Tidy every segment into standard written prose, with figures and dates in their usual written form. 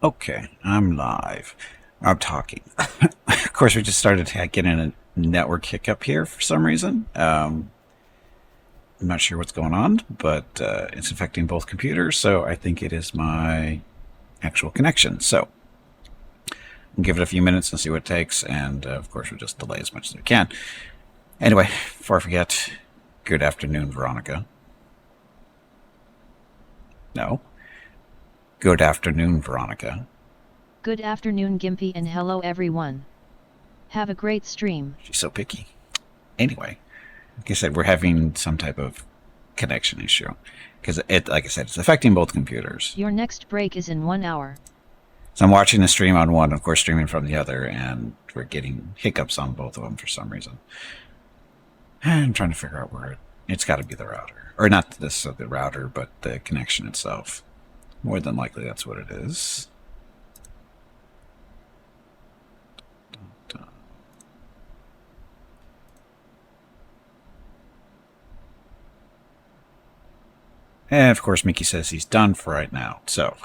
Okay, I'm live. I'm talking. Of course, we just started getting a network hiccup here for some reason. I'm not sure what's going on, but it's affecting both computers, so I think it is my actual connection. So we'll give it a few minutes and see what it takes, and of course, we'll just delay as much as we can. Anyway, before I forget, good afternoon, Veronica. No. Good afternoon, Veronica. Good afternoon, Gimpy, and hello everyone. Have a great stream. She's so picky. Anyway, like I said, we're having some type of connection issue because like I said, it's affecting both computers. Your next break is in 1 hour. So I'm watching the stream on one, of course, streaming from the other, and we're getting hiccups on both of them for some reason. I'm trying to figure out where it's got to be the router, or not the router, but the connection itself. More than likely, that's what it is. And of course, Mickey says he's done for right now. So,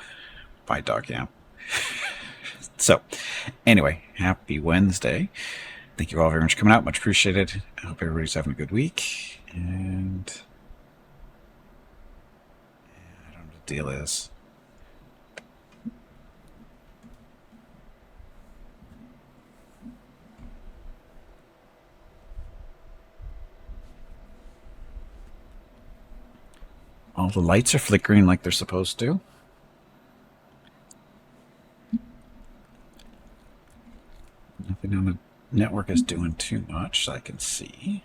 bye, dog. Yeah. So, anyway, happy Wednesday. Thank you all very much for coming out. Much appreciated. I hope everybody's having a good week. And I don't know what the deal is. All the lights are flickering like they're supposed to. Nothing on the network is doing too much, I can see.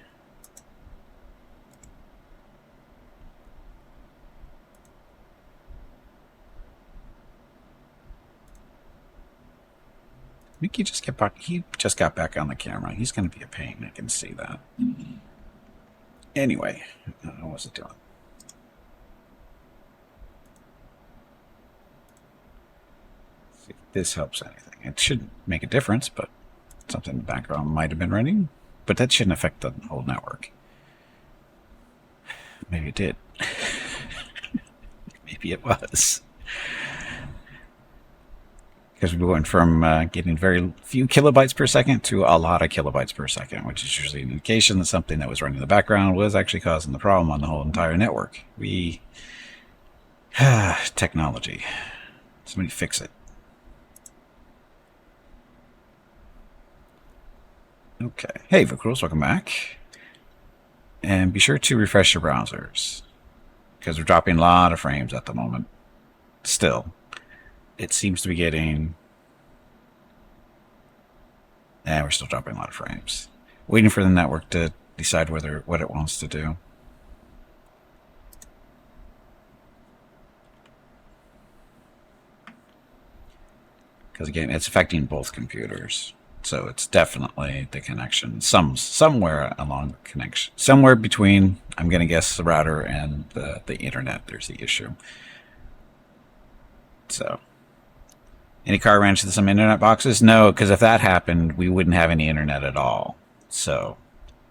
Mickey just got back on the camera. He's going to be a pain. I can see that. Anyway, I don't know what's it doing. See if this helps anything. It shouldn't make a difference, but something in the background might have been running. But that shouldn't affect the whole network. Maybe it did. Maybe it was. Because we went from getting very few kilobytes per second to a lot of kilobytes per second, which is usually an indication that something that was running in the background was actually causing the problem on the whole entire network. Technology. Somebody fix it. Okay. Hey, Vicrules, welcome back. And be sure to refresh your browsers, because we're dropping a lot of frames at the moment. Still. It seems to be getting... we're still dropping a lot of frames. Waiting for the network to decide what it wants to do. Because again, it's affecting both computers. So it's definitely the connection. Somewhere along the connection. Somewhere between, I'm going to guess, the router and the internet, there's the issue. So... Any car ran into some internet boxes? No, because if that happened, we wouldn't have any internet at all. So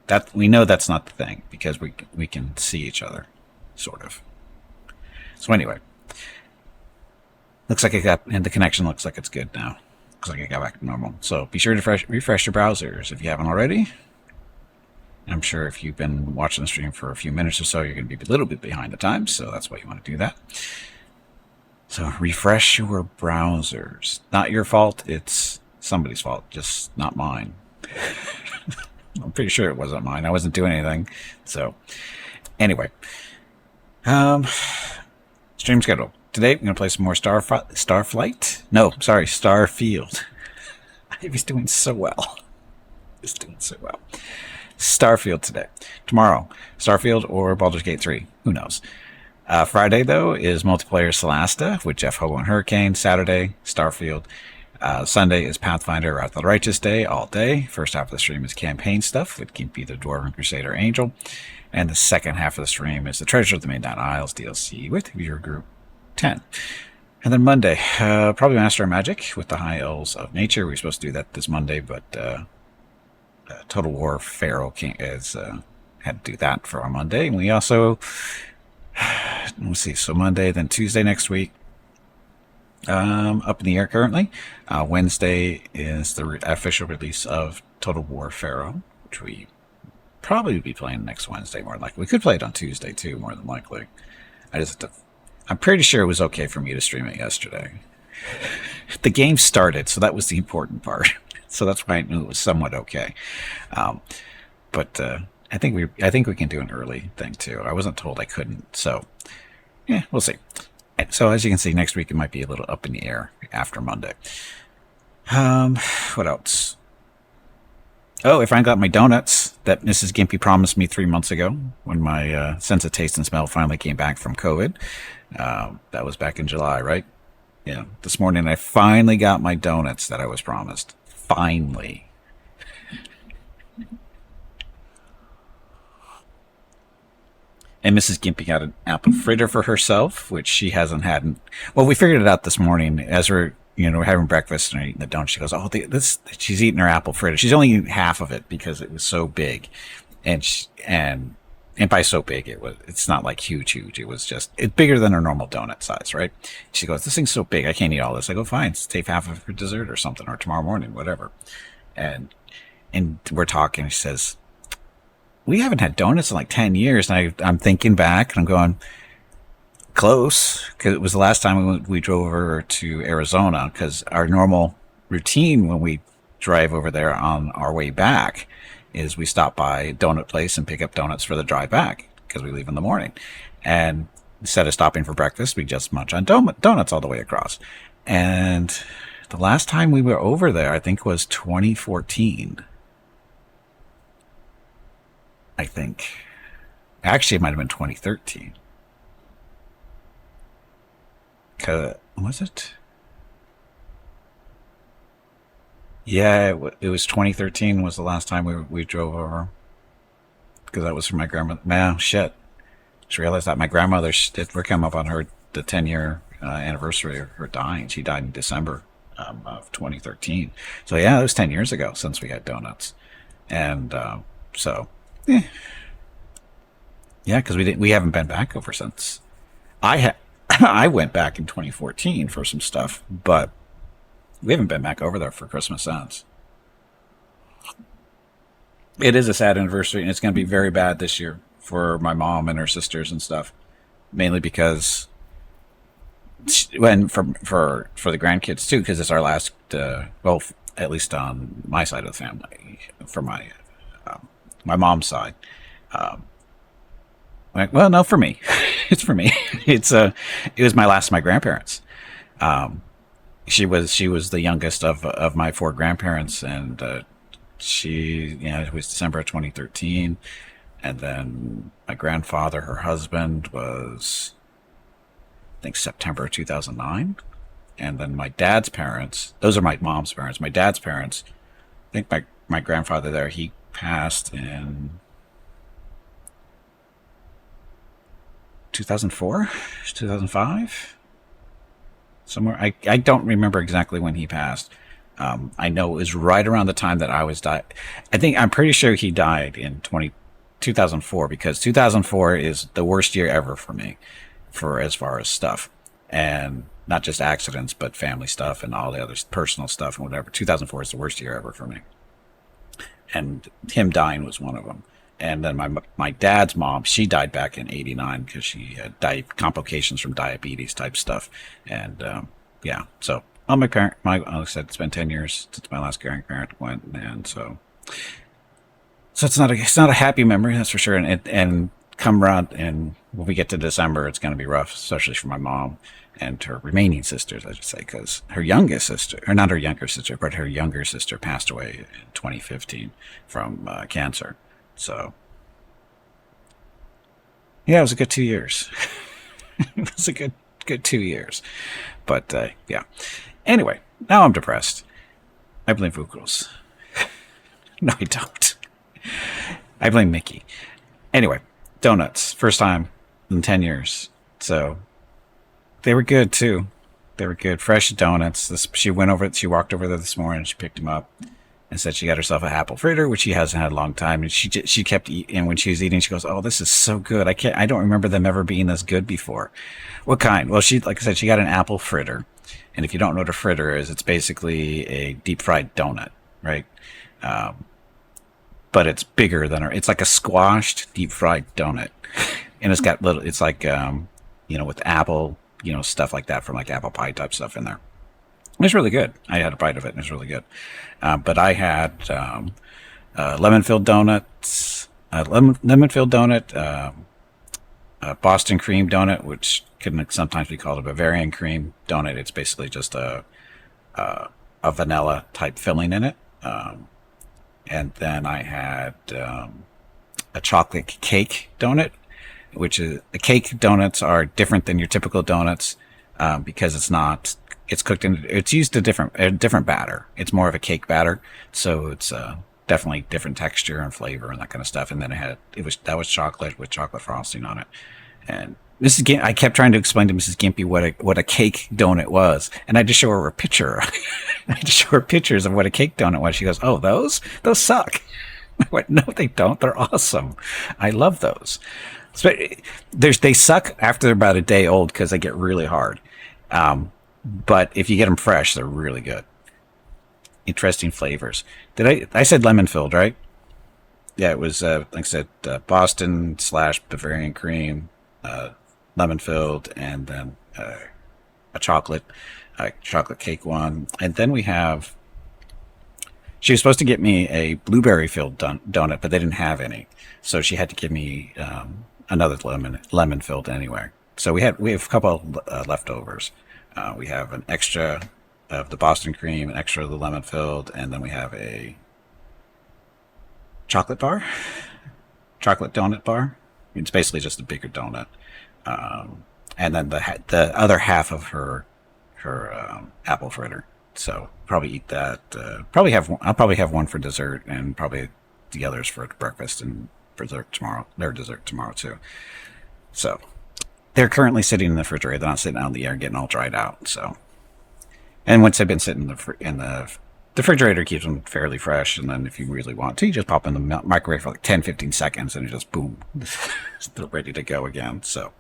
that we know that's not the thing, because we can see each other, sort of. So anyway, looks like and the connection looks like it's good now. Looks like it got back to normal. So be sure to refresh your browsers if you haven't already. I'm sure if you've been watching the stream for a few minutes or so, you're going to be a little bit behind the times, so that's why you want to do that. So refresh your browsers. Not your fault, it's somebody's fault, just not mine. I'm pretty sure it wasn't mine. I wasn't doing anything. So anyway, stream schedule. Today we're going to play some more Starflight. No, sorry, Starfield. He's doing so well. He's doing so well. Starfield today. Tomorrow, Starfield or Baldur's Gate 3. Who knows? Friday, though, is multiplayer Solasta with Jeff Hobo and Hurricane. Saturday, Starfield. Sunday is Pathfinder Wrath of the Righteous Day, all day. First half of the stream is campaign stuff with Gimpy the Dwarven Crusader Angel. And the second half of the stream is the Treasure of the Midnight Isles DLC with Viewer Group 10. And then Monday, probably Master of Magic with the High Elves of Nature. We were supposed to do that this Monday, but Total War Pharaoh King had to do that for our Monday. And we also... Let's see, so Monday, then Tuesday next week, Up in the air currently. Wednesday is the official release of Total War Pharaoh, which we probably be playing next Wednesday more than likely. We could play it on Tuesday too, more than likely. I just have to, I'm pretty sure it was okay for me to stream it yesterday. The game started, so that was the important part. So that's why I knew it was somewhat okay. Um, but I think we can do an early thing too. I wasn't told I couldn't, so yeah, we'll see. So as you can see, next week it might be a little up in the air after Monday. What else? Oh, I finally got my donuts that Mrs. Gimpy promised me 3 months ago when my sense of taste and smell finally came back from COVID. That was back in July, right? Yeah. This morning I finally got my donuts that I was promised. Finally. And Mrs. Gimpy got an apple fritter for herself, which she hasn't had. Well, we figured it out this morning as we're having breakfast and eating the donut. She goes, "Oh, she's eating her apple fritter. She's only eating half of it because it was so big, and by so big it's not like huge. It was just it's bigger than her normal donut size, right?" She goes, "This thing's so big, I can't eat all this." I go, "Fine, save half of it for dessert or something, or tomorrow morning, whatever." And we're talking. She says, "We haven't had donuts in like 10 years." And I'm thinking back and I'm going, close, because it was the last time we drove over to Arizona, because our normal routine when we drive over there on our way back is we stop by a donut place and pick up donuts for the drive back because we leave in the morning. And instead of stopping for breakfast, we just munch on donuts all the way across. And the last time we were over there, I think, was 2014. I think. Actually, it might have been 2013. Was it? Yeah, it was 2013 was the last time we drove over. Because that was for my grandmother. Man, shit. Just realized that my grandmother, we're coming up on the 10-year anniversary of her dying. She died in December of 2013. So yeah, it was 10 years ago since we had donuts. And so, yeah. Yeah, because we haven't been back over since. I went back in 2014 for some stuff, but we haven't been back over there for Christmas since. It is a sad anniversary, and it's going to be very bad this year for my mom and her sisters and stuff. Mainly because, when for the grandkids too, because it's our last. Well, at least on my side of the family, for my mom's side. Um, well, no, for me, it's for me. It was my last of my grandparents. Um, she was the youngest of my four grandparents, and it was December of 2013, and then my grandfather, her husband, was I think September of 2009, and then my dad's parents. Those are my mom's parents. My dad's parents. I think my grandfather there. He passed in 2004, 2005, somewhere. I don't remember exactly when he passed. I know it was right around the time that I was died. I'm pretty sure he died in 2004, because 2004 is the worst year ever for me, for as far as stuff, and not just accidents, but family stuff and all the other personal stuff and whatever. 2004 is the worst year ever for me, and him dying was one of them. And then my dad's mom, she died back in '89 because she had complications from diabetes type stuff. And yeah, so like I said, it's been 10 years since my last grandparent went, and so it's not a happy memory, that's for sure. And come around, and when we get to December, it's going to be rough, especially for my mom and her remaining sisters, I should say, because her youngest sister, or not her younger sister, but her younger sister passed away in 2015 from cancer. So, yeah, it was a good 2 years. It was a good 2 years. But, yeah. Anyway, now I'm depressed. I blame Vukros. No, I don't. I blame Mickey. Anyway, donuts. First time in 10 years. So, they were good, too. They were good. Fresh donuts. She walked over there this morning. She picked them up and said she got herself a apple fritter, which she hasn't had a long time. And she kept eating, and when she was eating, she goes, "Oh, this is so good. I don't remember them ever being this good before." What kind? Well, like I said, she got an apple fritter, And if you don't know what a fritter is, it's basically a deep fried donut, right? But it's bigger than it's like a squashed deep fried donut, and it's got little. It's like with apple, stuff like that from like apple pie type stuff in there. It was really good. I had a bite of it, and it was really good. But I had lemon filled donuts, lemon filled donut, a Boston cream donut, which can sometimes be called a Bavarian cream donut. It's basically just a vanilla type filling in it. And then I had a chocolate cake donut, which is the cake donuts are different than your typical donuts because it's cooked in, it's used a different batter. It's more of a cake batter, so it's definitely different texture and flavor and that kind of stuff. And then that was chocolate with chocolate frosting on it. And I kept trying to explain to Mrs. Gimpy what a cake donut was, and I just show her a picture. I just show her pictures of what a cake donut was. She goes, "Oh, those suck." I went, "No, they don't. They're awesome. I love those." So they suck after they're about a day old because they get really hard. But if you get them fresh, they're really good. Interesting flavors. I said lemon filled, right? Yeah, it was like I said, Boston / Bavarian cream, lemon filled, and then a chocolate cake one. And then we have, she was supposed to get me a blueberry filled donut, but they didn't have any, so she had to give me another lemon filled anyway. So we have a couple leftovers. We have an extra of the Boston cream, an extra of the lemon filled, and then we have a chocolate donut bar. It's basically just a bigger donut. And then the other half of her apple fritter. So probably eat that. I'll probably have one for dessert, and probably the others for breakfast and for dessert tomorrow. Their dessert tomorrow too. So they're currently sitting in the refrigerator. They're not sitting out in the air getting all dried out. So, and once they've been sitting in the refrigerator, keeps them fairly fresh. And then if you really want to, you just pop in the microwave for like 10-15 seconds, and it just boom, they're ready to go again. So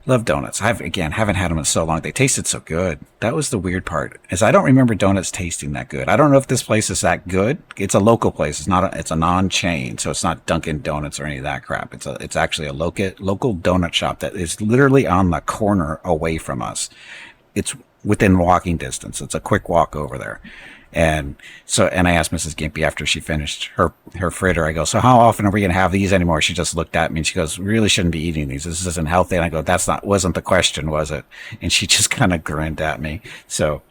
love donuts. Haven't had them in so long. They tasted so good. That was the weird part, is I don't remember donuts tasting that good. I don't know if this place is that good. It's a local place. It's a non-chain, so it's not Dunkin' Donuts or any of that crap. It's actually a local donut shop that is literally on the corner away from us. It's within walking distance. It's a quick walk over there. And I asked Mrs. Gimpy after she finished her fritter, I go, "So how often are we going to have these anymore?" She just looked at me and she goes, "We really shouldn't be eating these. This isn't healthy." And I go, wasn't the question, was it?" And she just kind of grinned at me. So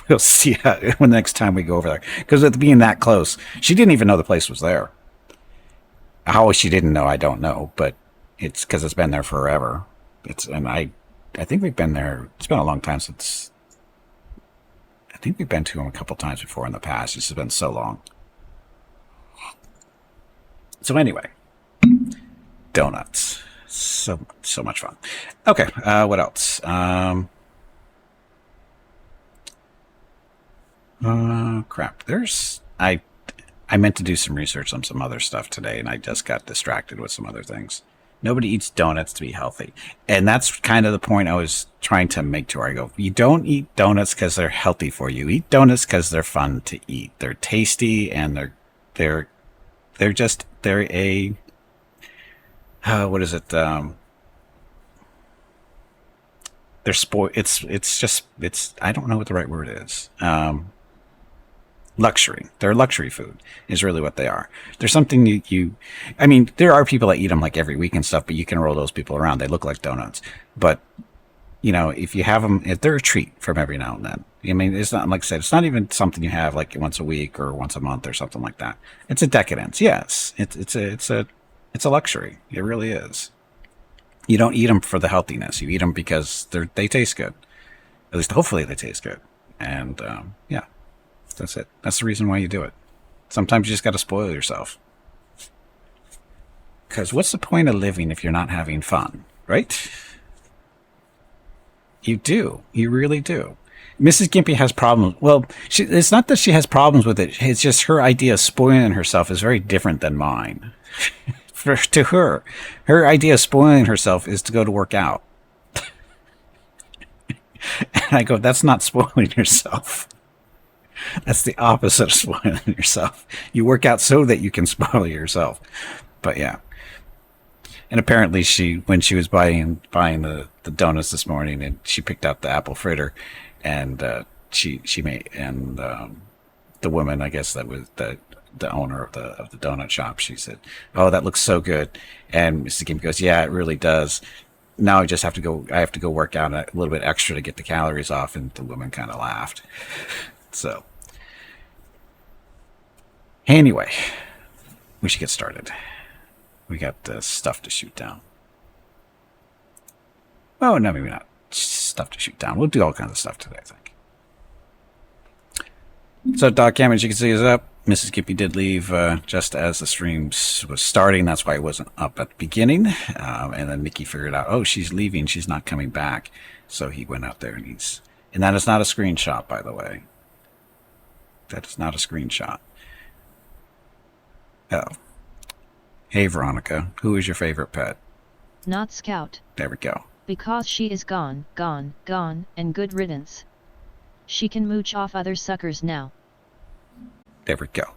we'll see when the next time we go over there. Because with being that close, she didn't even know the place was there. How she didn't know, I don't know. But it's because it's been there forever. I think we've been there. It's been a long time since. I think we've been to them a couple times before in the past. This has been so long. So anyway, donuts. So much fun. Okay, what else? Crap. I meant to do some research on some other stuff today, and I just got distracted with some other things. Nobody eats donuts to be healthy. And that's kind of the point I was trying to make to her. I go, you don't eat donuts because they're healthy for you. Eat donuts because they're fun to eat. They're tasty, and they're a, what is it? They're it's I don't know what the right word is. Luxury. They're luxury food is really what they are. There's something I mean, there are people that eat them like every week and stuff, but you can roll those people around. They look like donuts. But, if you have them, they're a treat from every now and then. I mean, it's not, like I said, it's not even something you have like once a week or once a month or something like that. It's a decadence. Yes. It's a luxury. It really is. You don't eat them for the healthiness. You eat them because they taste good. At least hopefully they taste good. And, yeah. That's it. That's the reason why you do it. Sometimes you just got to spoil yourself. Because what's the point of living if you're not having fun, right? You do. You really do. Mrs. Gimpy has problems. Well, it's not that she has problems with it. It's just her idea of spoiling herself is very different than mine. To her idea of spoiling herself is to go to work out. I go, that's not spoiling yourself. That's the opposite of spoiling yourself. You work out so that you can spoil yourself. But yeah. And apparently when she was buying the donuts this morning, and she picked out the apple fritter, and she made, and the woman, I guess that was the owner of the donut shop, she said, "Oh, that looks so good." And Mr. Kim goes, "Yeah, it really does. Now I just have to go. I have to go work out a little bit extra to get the calories off." And the woman kind of laughed. So anyway, we should get started. We got stuff to shoot down. Oh, no, maybe not. Stuff to shoot down. We'll do all kinds of stuff today, I think. So, Doc Cam, as you can see, is up. Mrs. Gippy did leave just as the stream was starting. That's why it wasn't up at the beginning. And then Mickey figured out, oh, she's leaving. She's not coming back. So he went out there, and and that is not a screenshot, by the way. That is not a screenshot. Oh. Hey, Veronica, who is your favorite pet? Not Scout. There we go. Because she is gone, and good riddance. She can mooch off other suckers now. There we go.